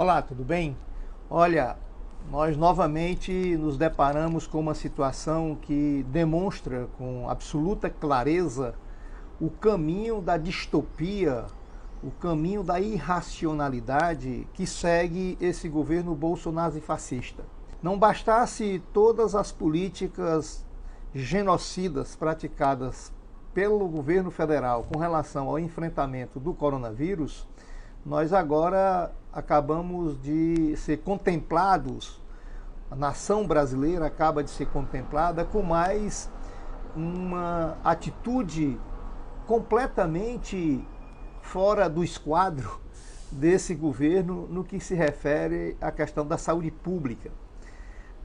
Olá, tudo bem? Olha, nós novamente nos deparamos com uma situação que demonstra com absoluta clareza o caminho da distopia, o caminho da irracionalidade que segue esse governo bolsonaro fascista. Não bastasse todas as políticas genocidas praticadas pelo governo federal com relação ao enfrentamento do coronavírus, nós agora acabamos de ser contemplados, a nação brasileira acaba de ser contemplada com mais uma atitude completamente fora do esquadro desse governo no que se refere à questão da saúde pública.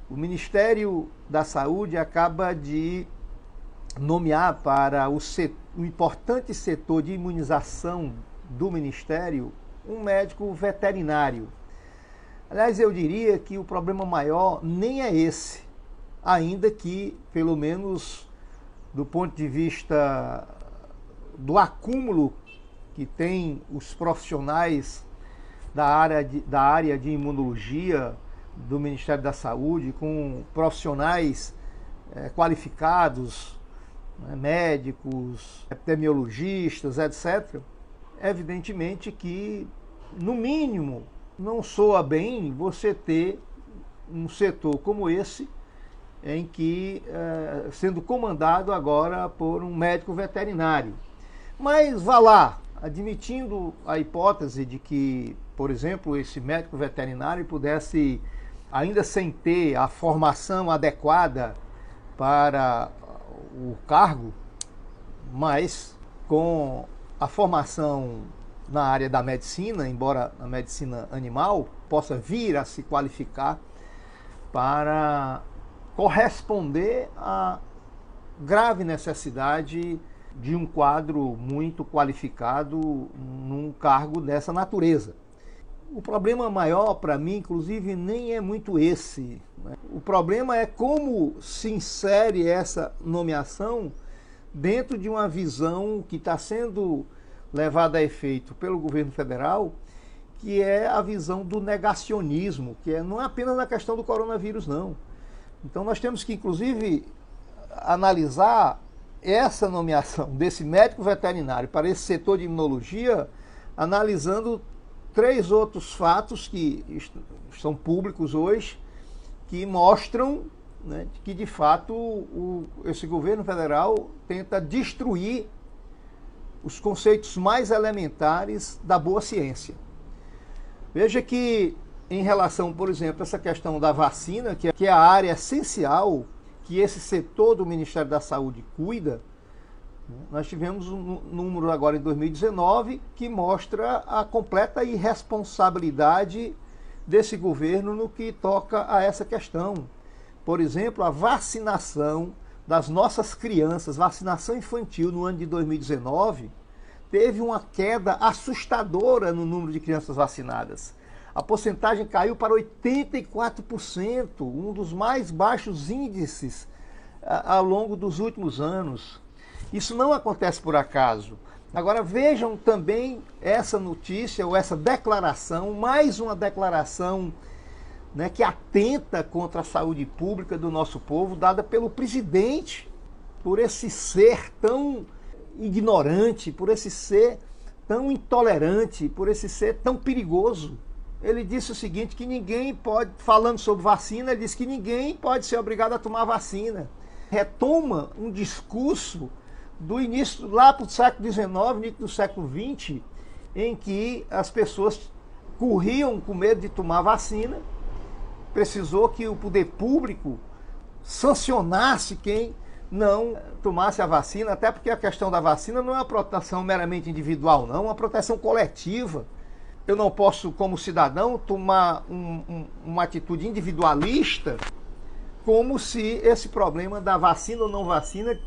O Ministério da Saúde acaba de nomear para o importante setor de imunização do Ministério um médico veterinário. Aliás, eu diria que o problema maior nem é esse, ainda que, pelo menos do ponto de vista do acúmulo que tem os profissionais da área de imunologia do Ministério da Saúde, com profissionais qualificados, médicos, epidemiologistas, etc., evidentemente que, no mínimo, não soa bem você ter um setor como esse, em que sendo comandado agora por um médico veterinário. Mas vá lá, admitindo a hipótese de que, por exemplo, esse médico veterinário pudesse, ainda sem ter a formação adequada para o cargo, mas com a formação na área da medicina, embora a medicina animal possa vir a se qualificar para corresponder à grave necessidade de um quadro muito qualificado num cargo dessa natureza. O problema maior para mim, inclusive, nem é muito esse, né? O problema é como se insere essa nomeação dentro de uma visão que está sendo levada a efeito pelo governo federal, que é a visão do negacionismo, que não é apenas na questão do coronavírus, não. Então nós temos que, inclusive, analisar essa nomeação desse médico veterinário para esse setor de imunologia, analisando 3 outros fatos que são públicos hoje, que mostram, né, que de fato esse governo federal tenta destruir os conceitos mais elementares da boa ciência. Veja que, em relação, por exemplo, a essa questão da vacina, que é a área essencial que esse setor do Ministério da Saúde cuida, nós tivemos um número agora em 2019 que mostra a completa irresponsabilidade desse governo no que toca a essa questão. Por exemplo, a vacinação das nossas crianças, vacinação infantil no ano de 2019, teve uma queda assustadora no número de crianças vacinadas. A porcentagem caiu para 84%, um dos mais baixos índices ao longo dos últimos anos. Isso não acontece por acaso. Agora vejam também essa notícia ou essa declaração, mais uma declaração, né, que atenta contra a saúde pública do nosso povo, dada pelo presidente, por esse ser tão ignorante, por esse ser tão intolerante, por esse ser tão perigoso. Ele disse o seguinte, que ninguém pode, falando sobre vacina, ele disse que ninguém pode ser obrigado a tomar vacina. Retoma um discurso do início, lá para o século XIX, início do século XX, em que as pessoas corriam com medo de tomar vacina. Precisou que o poder público sancionasse quem não tomasse a vacina, até porque a questão da vacina não é uma proteção meramente individual, não, é uma proteção coletiva. Eu não posso, como cidadão, tomar uma atitude individualista, como se esse problema da vacina ou não vacina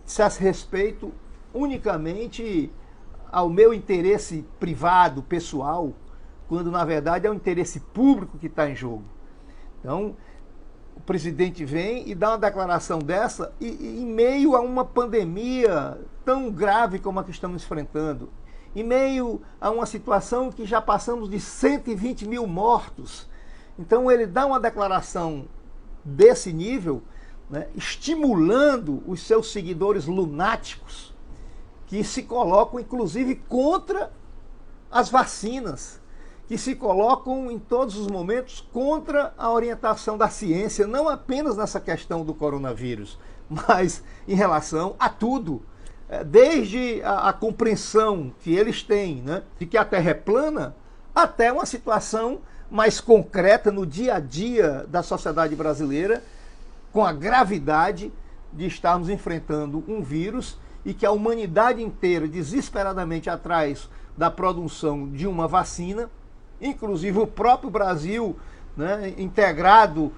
dissesse respeito unicamente ao meu interesse privado, pessoal, quando na verdade é o interesse público que está em jogo. Então, o presidente vem e dá uma declaração dessa em meio a uma pandemia tão grave como a que estamos enfrentando, em meio a uma situação que já passamos de 120 mil mortos. Então ele dá uma declaração desse nível, né, estimulando os seus seguidores lunáticos, que se colocam inclusive contra as vacinas, que se colocam em todos os momentos contra a orientação da ciência, não apenas nessa questão do coronavírus, mas em relação a tudo. Desde a compreensão que eles têm, né, de que a Terra é plana, até uma situação mais concreta no dia a dia da sociedade brasileira, com a gravidade de estarmos enfrentando um vírus e que a humanidade inteira desesperadamente atrás da produção de uma vacina, inclusive o próprio Brasil, né, integrado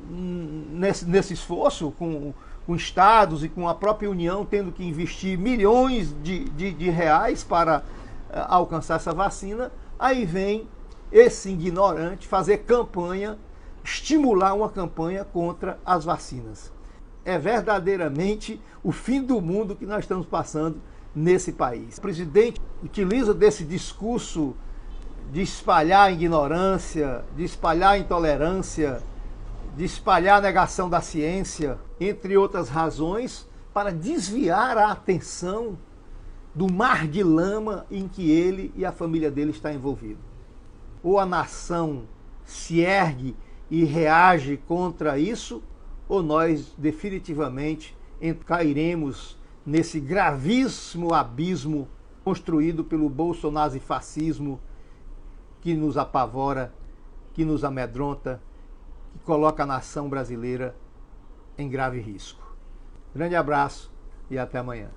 nesse esforço com estados e com a própria União tendo que investir milhões de reais para alcançar essa vacina. Aí vem esse ignorante fazer campanha, estimular uma campanha contra as vacinas. É verdadeiramente o fim do mundo que nós estamos passando nesse país. O presidente utiliza desse discurso de espalhar a ignorância, de espalhar a intolerância, de espalhar a negação da ciência, entre outras razões, para desviar a atenção do mar de lama em que ele e a família dele estão envolvidos. Ou a nação se ergue e reage contra isso, ou nós definitivamente cairemos nesse gravíssimo abismo construído pelo bolsonaro-fascismo que nos apavora, que nos amedronta, que coloca a nação brasileira em grave risco. Grande abraço e até amanhã.